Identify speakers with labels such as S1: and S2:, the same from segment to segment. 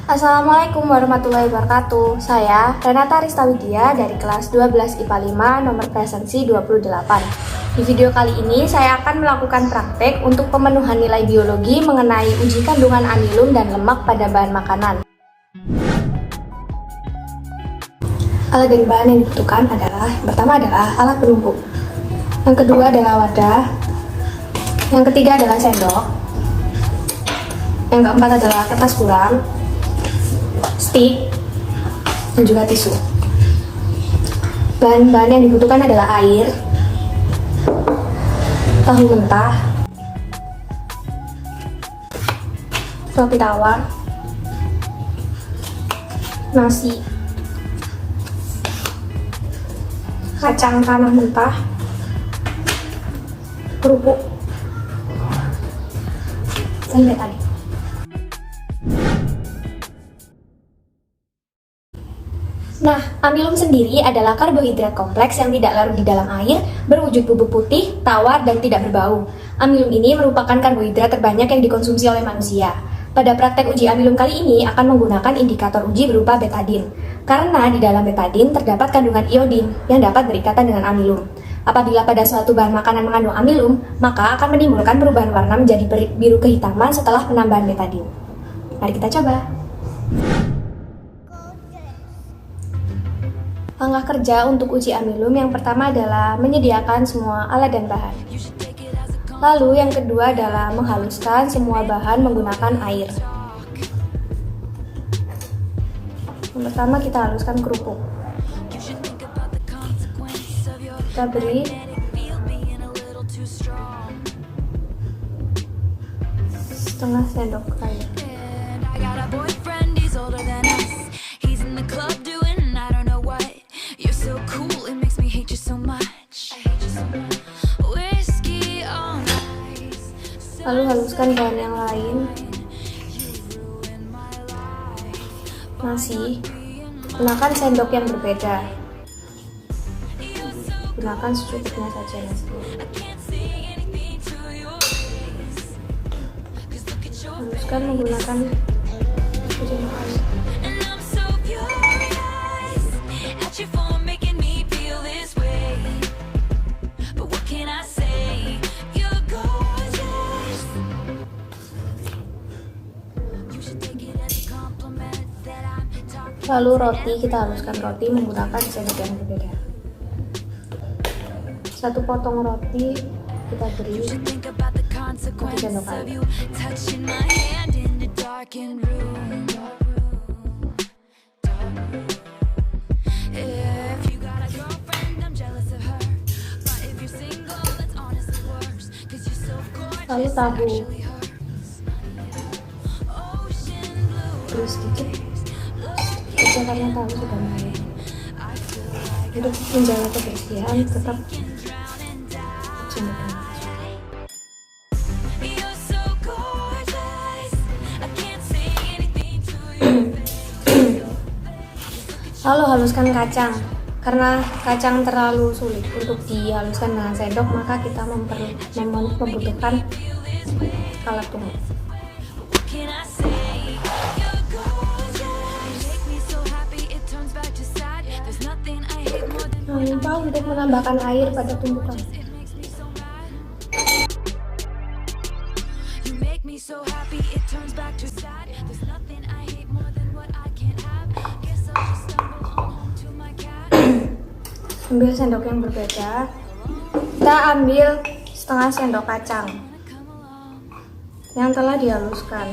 S1: Assalamualaikum warahmatullahi wabarakatuh. Saya Renata Ristawidia dari kelas 12 IPA 5 nomor presensi 28. Di video kali ini saya akan melakukan praktek untuk pemenuhan nilai biologi mengenai uji kandungan amilum dan lemak pada bahan makanan. Alat dan bahan yang dibutuhkan adalah, yang pertama adalah alat penumbuk, yang kedua adalah wadah, yang ketiga adalah sendok, yang keempat adalah kertas kuram, stik, dan juga tisu. Bahan-bahan yang dibutuhkan adalah air, tahu mentah, roti tawar, nasi, kacang tanah mentah, kerupuk, dan betadin. Nah, amilum sendiri adalah karbohidrat kompleks yang tidak larut di dalam air, berwujud bubuk putih, tawar, dan tidak berbau. Amilum ini merupakan karbohidrat terbanyak yang dikonsumsi oleh manusia. Pada praktek uji amilum kali ini akan menggunakan indikator uji berupa betadin, karena di dalam betadin terdapat kandungan iodin yang dapat berikatan dengan amilum. Apabila pada suatu bahan makanan mengandung amilum, maka akan menimbulkan perubahan warna menjadi biru kehitaman setelah penambahan betadin. Mari kita coba. Langkah kerja untuk uji amilum yang pertama adalah menyediakan semua alat dan bahan. Lalu yang kedua adalah menghaluskan semua bahan menggunakan air. Yang pertama kita haluskan kerupuk. Kita beri setengah sendok air. Lalu haluskan bahan yang lain. Nasi, gunakan sendok yang berbeda. Gunakan secukupnya saja nasi. Haluskan menggunakan sendok air. Lalu roti, kita haluskan roti menggunakan sendok yang berbeda. Satu potong roti kita beri 1 sendok air. Lalu tahu, terus sedikit karena tahu sudah naik. Untuk menjaga kebersihan tetap jemurkan. Lalu haluskan kacang. Karena kacang terlalu sulit untuk dihaluskan dengan sendok, maka kita membutuhkan alat tumbuk. Jangan lupa untuk menambahkan air pada tumbukan. Ambil sendok yang berbeda. Kita ambil setengah sendok kacang yang telah dihaluskan.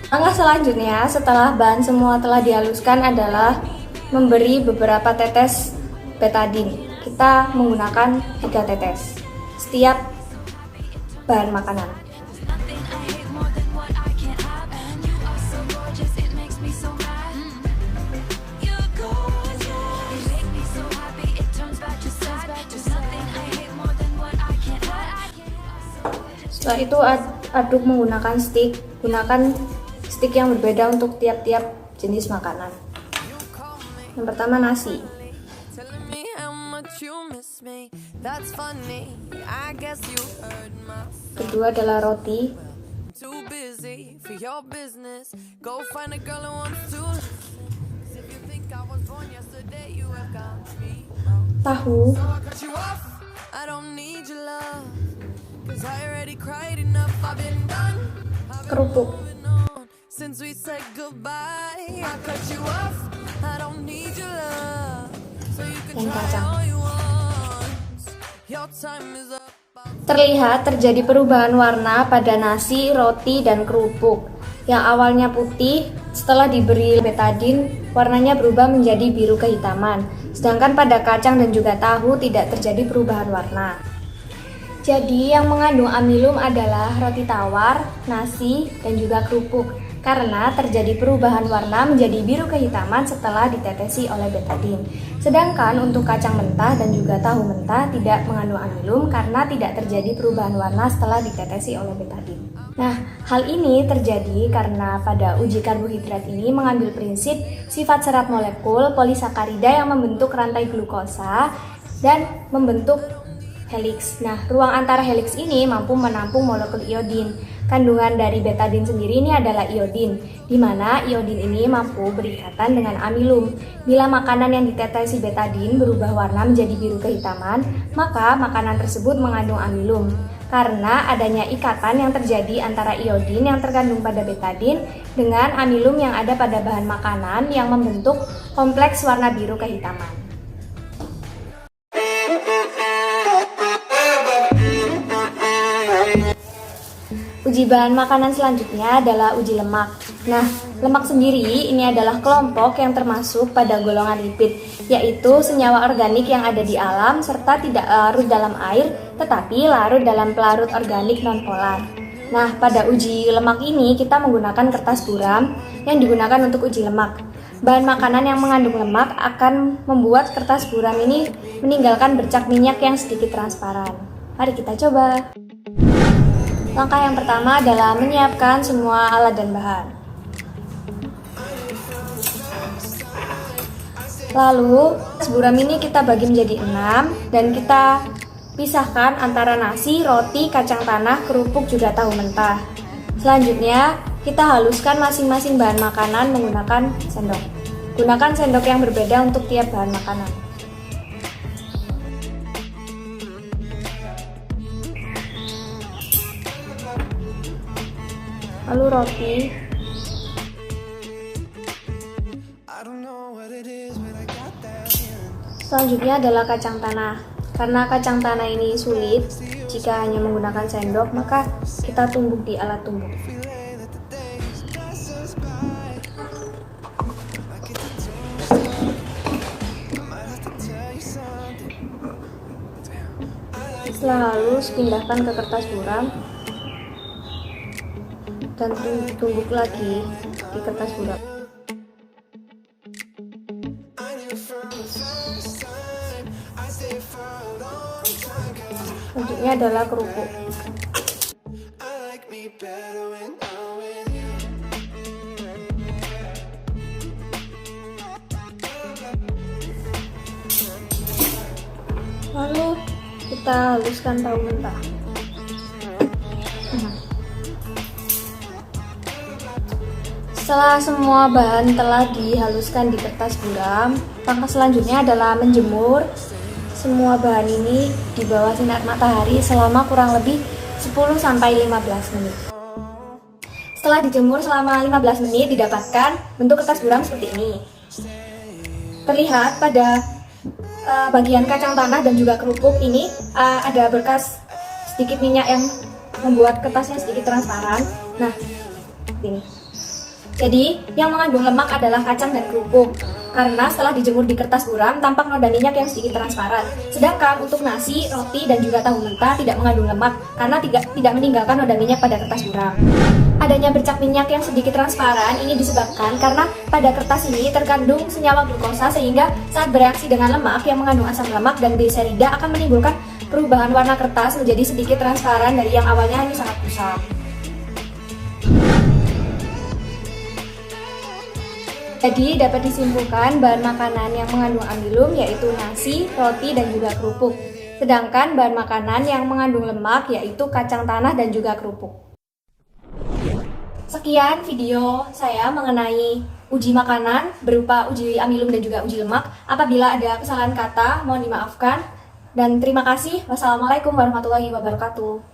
S1: Langkah selanjutnya setelah bahan semua telah dihaluskan adalah memberi beberapa tetes betadin. Kita menggunakan 3 tetes setiap bahan makanan. Setelah itu aduk menggunakan stik. Gunakan stik yang berbeda untuk tiap-tiap jenis makanan. Yang pertama nasi. Kedua adalah roti. Tahu. Kerupuk. Dan kacang. Terlihat terjadi perubahan warna pada nasi, roti, dan kerupuk. Yang awalnya putih, setelah diberi betadin, warnanya berubah menjadi biru kehitaman. Sedangkan pada kacang dan juga tahu tidak terjadi perubahan warna. Jadi yang mengandung amilum adalah roti tawar, nasi, dan juga kerupuk. Karena terjadi perubahan warna menjadi biru kehitaman setelah ditetesi oleh betadin. Sedangkan untuk kacang mentah dan juga tahu mentah tidak mengandung amilum karena tidak terjadi perubahan warna setelah ditetesi oleh betadin. Nah, hal ini terjadi karena pada uji karbohidrat ini mengambil prinsip sifat serat molekul polisakarida yang membentuk rantai glukosa dan membentuk helix. Nah, ruang antara helix ini mampu menampung molekul iodin. Kandungan dari betadin sendiri ini adalah iodin, di mana iodin ini mampu berikatan dengan amilum. Bila makanan yang ditetesi betadin berubah warna menjadi biru kehitaman, maka makanan tersebut mengandung amilum. Karena adanya ikatan yang terjadi antara iodin yang terkandung pada betadin dengan amilum yang ada pada bahan makanan yang membentuk kompleks warna biru kehitaman. Uji bahan makanan selanjutnya adalah uji lemak. Nah, lemak sendiri ini adalah kelompok yang termasuk pada golongan lipid, yaitu senyawa organik yang ada di alam serta tidak larut dalam air, tetapi larut dalam pelarut organik nonpolar. Nah, pada uji lemak ini kita menggunakan kertas buram yang digunakan untuk uji lemak. Bahan makanan yang mengandung lemak akan membuat kertas buram ini meninggalkan bercak minyak yang sedikit transparan. Mari kita coba. Langkah yang pertama adalah menyiapkan semua alat dan bahan. Lalu, buram ini kita bagi menjadi 6 dan kita pisahkan antara nasi, roti, kacang tanah, kerupuk, juga tahu mentah. Selanjutnya, kita haluskan masing-masing bahan makanan menggunakan sendok. Gunakan sendok yang berbeda untuk tiap bahan makanan. Lalu roti. Selanjutnya adalah kacang tanah. Karena kacang tanah ini sulit jika hanya menggunakan sendok, maka kita tumbuk di alat tumbuk. Setelah halus, pindahkan ke kertas buram dan tumbuk lagi di kertas buram. Selanjutnya adalah kerupuk. Lalu kita haluskan tahu mentah. Setelah semua bahan telah dihaluskan di kertas buram, langkah selanjutnya adalah menjemur semua bahan ini di bawah sinar matahari selama kurang lebih 10-15 menit. Setelah dijemur selama 15 menit didapatkan bentuk kertas buram seperti ini. Terlihat pada bagian kacang tanah dan juga kerupuk ini ada bekas sedikit minyak yang membuat kertasnya sedikit transparan. Nah, ini. Jadi, yang mengandung lemak adalah kacang dan kerupuk. Karena setelah dijemur di kertas buram, tampak noda minyak yang sedikit transparan. Sedangkan untuk nasi, roti, dan juga tahu mentah tidak mengandung lemak karena tidak meninggalkan noda minyak pada kertas buram. Adanya bercak minyak yang sedikit transparan ini disebabkan karena pada kertas ini terkandung senyawa glukosa sehingga saat bereaksi dengan lemak yang mengandung asam lemak dan gliserida akan menimbulkan perubahan warna kertas menjadi sedikit transparan dari yang awalnya ini sangat kusam. Jadi dapat disimpulkan bahan makanan yang mengandung amilum yaitu nasi, roti, dan juga kerupuk. Sedangkan bahan makanan yang mengandung lemak yaitu kacang tanah dan juga kerupuk. Sekian video saya mengenai uji makanan berupa uji amilum dan juga uji lemak. Apabila ada kesalahan kata, mohon dimaafkan. Dan terima kasih. Wassalamualaikum warahmatullahi wabarakatuh.